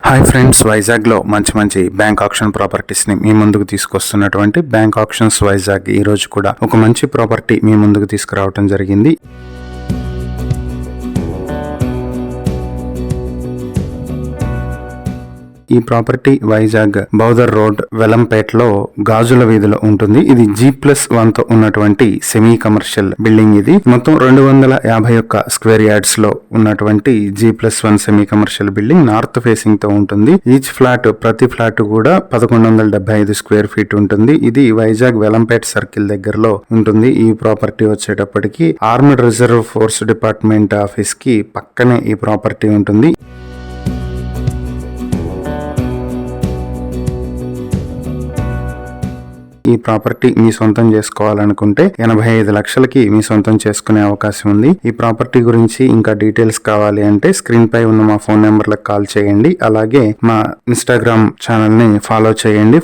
Hi friends, వైజాగ్లో మంచి bank option ప్రాపర్టీస్ని మీ ముందుకు తీసుకొస్తున్నటువంటి బ్యాంక్ ఆప్షన్స్ వైజాగ్ ఈ రోజు కూడా ఒక మంచి ప్రాపర్టీ మీ ముందుకు తీసుకురావడం జరిగింది. ఈ ప్రాపర్టీ వైజాగ్ బౌదర్ రోడ్ వెలంపేటలో గాజుల వీధిలో ఉంటుంది. ఇది G+1 తో ఉన్నటువంటి సెమీ కమర్షియల్ బిల్డింగ్. ఇది మొత్తం 251 స్క్వేర్ యార్డ్స్ లో ఉన్నటువంటి G+1 semi commercial building. North facing తో ఉంటుంది. ఈచ్ ఫ్లాట్ ప్రతి ఫ్లాట్ కూడా 1175 స్క్వేర్ ఫీట్ ఉంటుంది. ఇది వైజాగ్ వెలంపేట సర్కిల్ దగ్గరలో ఉంటుంది. ఈ ప్రాపర్టీ వచ్చేటప్పటికి armed reserve force department office కి పక్కనే ఈ ప్రాపర్టీ ఉంటుంది. ఈ ప్రాపర్టీ మీ సొంతం చేసుకోవాలనుకుంటే 85 లక్షలకి మీ సొంతం చేసుకునే అవకాశం ఉంది. ఈ ప్రాపర్టీ గురించి ఇంకా డీటెయిల్స్ కావాలి అంటే స్క్రీన్ పై ఉన్న మా ఫోన్ నెంబర్లకు కాల్ చేయండి. అలాగే మా ఇన్స్టాగ్రామ్ ఛానల్ ని ఫాలో చేయండి.